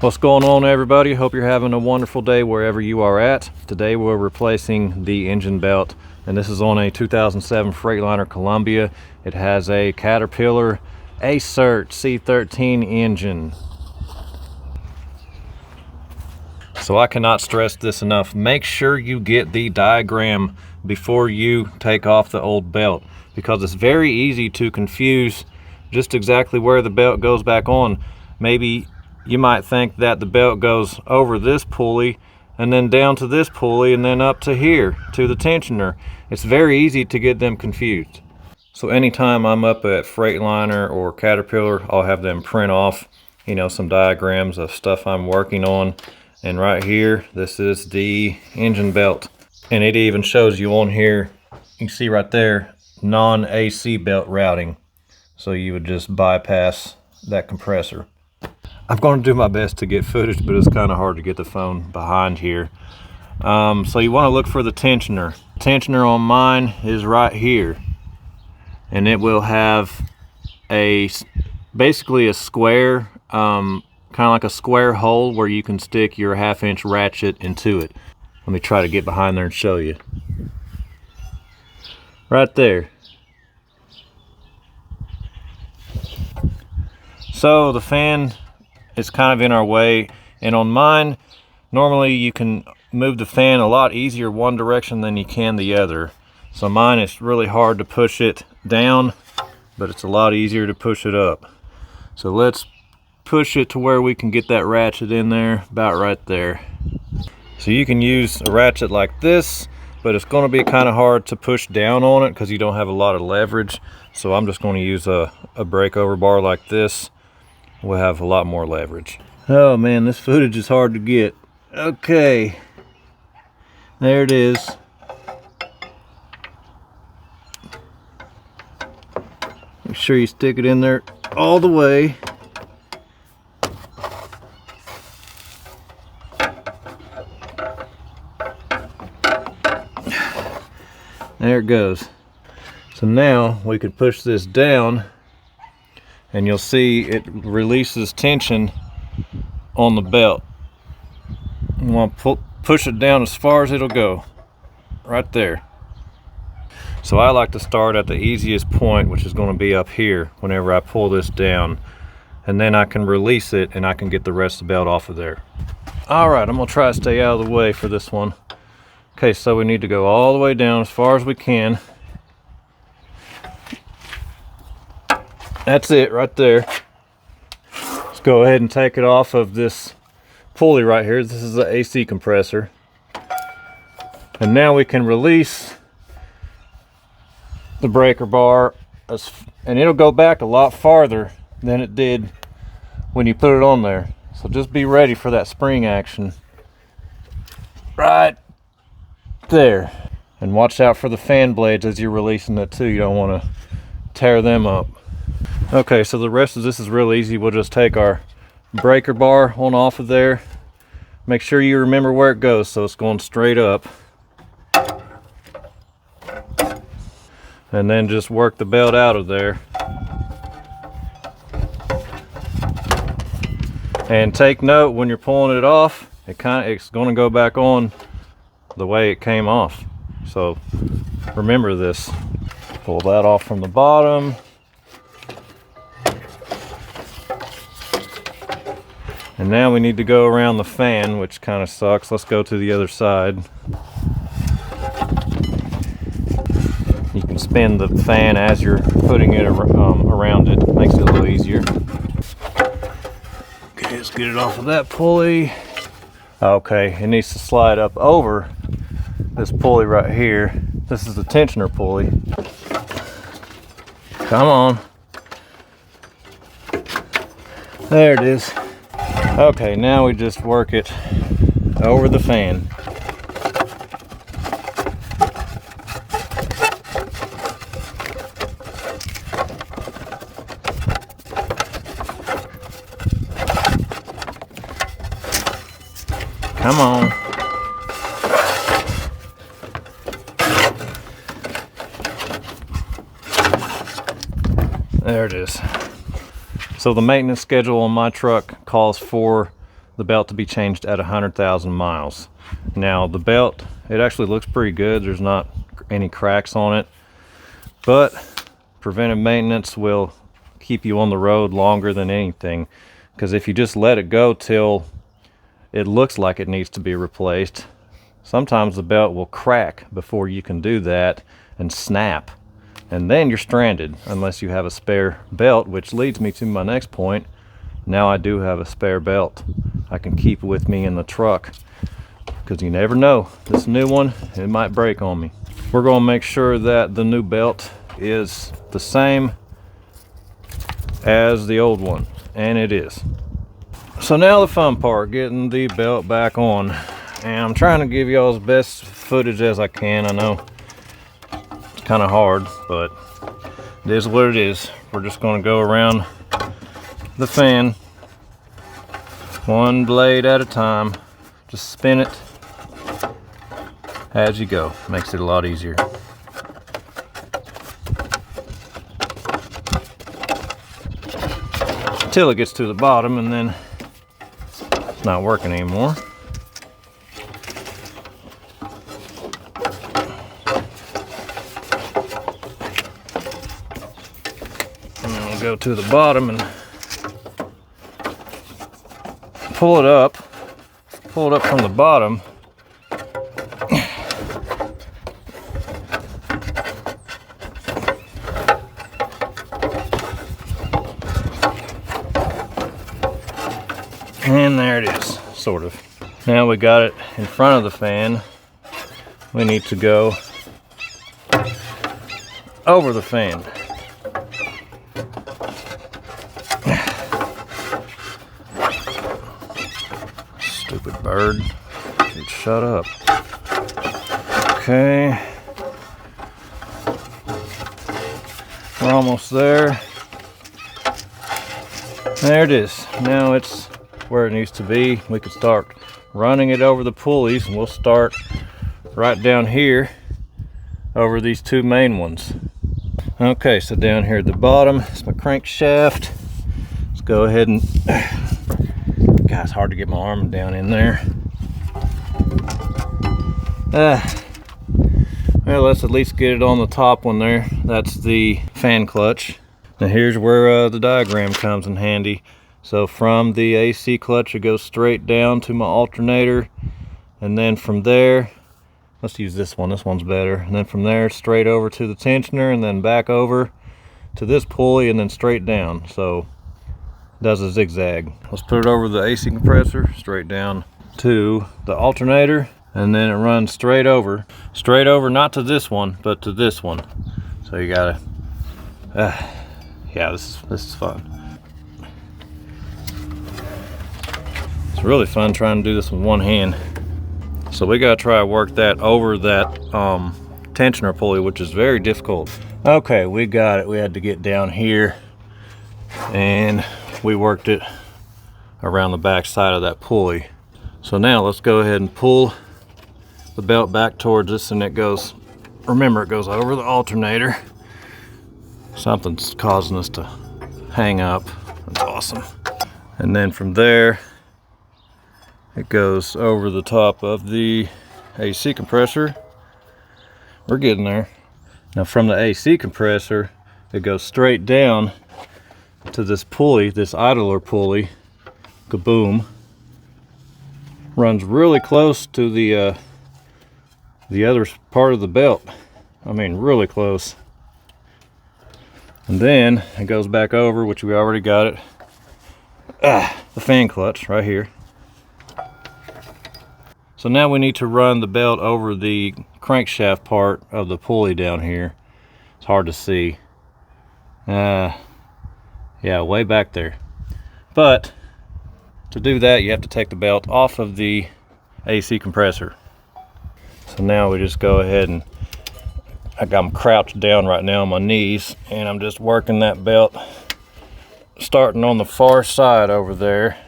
What's going on, everybody? Hope you're having a wonderful day wherever you are at. Today we're replacing the engine belt, and this is on a 2007 Freightliner Columbia. It has a Caterpillar ACERT C13 engine. So I cannot stress this enough. Make sure you get the diagram before you take off the old belt, because it's very easy to confuse just exactly where the belt goes back on. Maybe you might think that the belt goes over this pulley and then down to this pulley and then up to here to the tensioner. It's very easy to get them confused. So anytime I'm up at Freightliner or Caterpillar, I'll have them print off, some diagrams of stuff I'm working on. And right here, this is the engine belt. And it even shows you on here, you can see right there, non-AC belt routing. So you would just bypass that compressor. I'm going to do my best to get footage, but it's kind of hard to get the phone behind here. So you want to look for the tensioner. Tensioner on mine is right here, and it will have basically a square, kind of like a square hole where you can stick your 1/2-inch ratchet into it. Let me try to get behind there and show you. Right there. So the fan is kind of in our way, and on mine, normally you can move the fan a lot easier one direction than you can the other. So mine, is really hard to push it down, but it's a lot easier to push it up. So let's push it to where we can get that ratchet in there, about right there. So you can use a ratchet like this, but it's going to be kind of hard to push down on it because you don't have a lot of leverage. So I'm just going to use a breakover bar like this. We'll have a lot more leverage. Oh man, this footage is hard to get. Okay, there it is. Make sure you stick it in there all the way. There it goes. So now we could push this down, and you'll see it releases tension on the belt. You want to push it down as far as it'll go, right there. So I like to start at the easiest point, which is going to be up here whenever I pull this down, and then I can release it and I can get the rest of the belt off of there. All right, I'm going to try to stay out of the way for this one. Okay, so we need to go all the way down as far as we can. That's it right there. Let's go ahead and take it off of this pulley right here. This is the AC compressor. And now we can release the breaker bar, and it'll go back a lot farther than it did when you put it on there. So just be ready for that spring action right there. And watch out for the fan blades as you're releasing it too. You don't want to tear them up. Okay, so the rest of this is real easy. We'll just take our breaker bar on off of there. Make sure you remember where it goes, so it's going straight up. And then just work the belt out of there. And take note when you're pulling it off, it's going to go back on the way it came off. So remember this. Pull that off from the bottom. And now we need to go around the fan, which kind of sucks. Let's go to the other side. You can spin the fan as you're putting it around it. Makes it a little easier. Okay, let's get it off of that pulley. Okay, it needs to slide up over this pulley right here. This is the tensioner pulley. Come on. There it is. Okay, now we just work it over the fan. Come on. There it is. So the maintenance schedule on my truck calls for the belt to be changed at 100,000 miles. Now the belt, it actually looks pretty good. There's not any cracks on it, but preventive maintenance will keep you on the road longer than anything, because if you just let it go till it looks like it needs to be replaced, sometimes the belt will crack before you can do that and snap, and then you're stranded unless you have a spare belt, which leads me to my next point. Now I do have a spare belt I can keep with me in the truck, because you never know, this new one, it might break on me. We're going to make sure that the new belt is the same as the old one, and it is. So now the fun part, getting the belt back on, and I'm trying to give y'all as best footage as I can. I know it's kind of hard, but it is what it is. We're just going to go around the fan one blade at a time. Just spin it as you go. Makes it a lot easier. Until it gets to the bottom, and then it's not working anymore. And then we'll go to the bottom and pull it up from the bottom. And there it is, sort of. Now we got it in front of the fan. We need to go over the fan. Stupid bird. Dude, shut up. Okay. We're almost there. There it is. Now it's where it needs to be. We could start running it over the pulleys, and we'll start right down here over these two main ones. Okay, so down here at the bottom is my crankshaft. Let's go ahead and, God, it's hard to get my arm down in there. Well, let's at least get it on the top one there. That's the fan clutch. Now here's where the diagram comes in handy. So from the AC clutch, it goes straight down to my alternator, and then from there, let's use this one. This one's better. And then from there, straight over to the tensioner, and then back over to this pulley, and then straight down. So it does a zigzag. Let's put it over the AC compressor, straight down to the alternator, and then it runs straight over, not to this one, but to this one. So you gotta, yeah, this is fun. It's really fun trying to do this with one hand. So we gotta try to work that over that tensioner pulley, which is very difficult. Okay, we got it. We had to get down here, and we worked it around the back side of that pulley. So now let's go ahead and pull the belt back towards us, and it goes, remember, it goes over the alternator. Something's causing us to hang up. That's awesome. And then from there, it goes over the top of the AC compressor. We're getting there. Now from the AC compressor, it goes straight down to this pulley, this idler pulley. Kaboom. Runs really close to the other part of the belt. I mean, really close. And then it goes back over, which we already got it. The fan clutch right here. So now we need to run the belt over the crankshaft part of the pulley down here. It's hard to see. Yeah, way back there. But to do that, you have to take the belt off of the AC compressor. So now we just go ahead and, I'm crouched down right now on my knees, and I'm just working that belt, starting on the far side over there.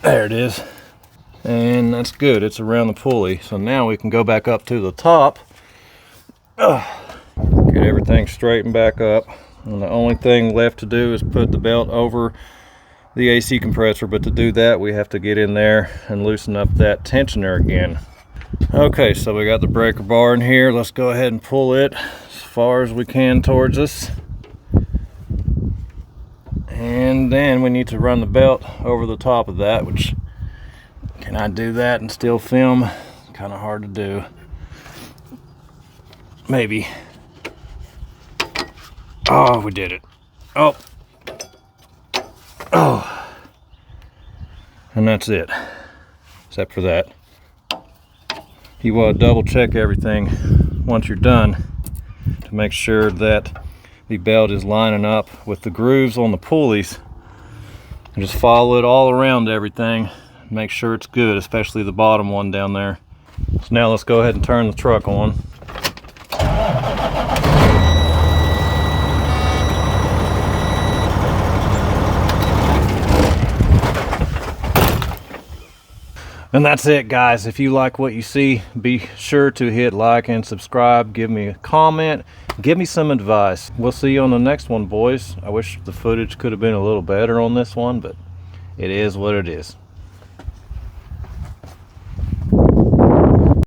There it is. And that's good, it's around the pulley. So now we can go back up to the top. Get everything straightened back up. And the only thing left to do is put the belt over the AC compressor, but to do that we have to get in there and loosen up that tensioner again. Okay, so we got the breaker bar in here. Let's go ahead and pull it as far as we can towards us. And then we need to run the belt over the top of that, which, can I do that and still film? Kind of hard to do. Maybe. Oh, we did it. Oh. Oh. And that's it. Except for that. You want to double check everything once you're done to make sure that the belt is lining up with the grooves on the pulleys. And just follow it all around everything. Make sure it's good, especially the bottom one down there. So now let's go ahead and turn the truck on. And that's it, guys. If you like what you see, be sure to hit like and subscribe. Give me a comment. Give me some advice. We'll see you on the next one, boys. I wish the footage could have been a little better on this one, but it is what it is.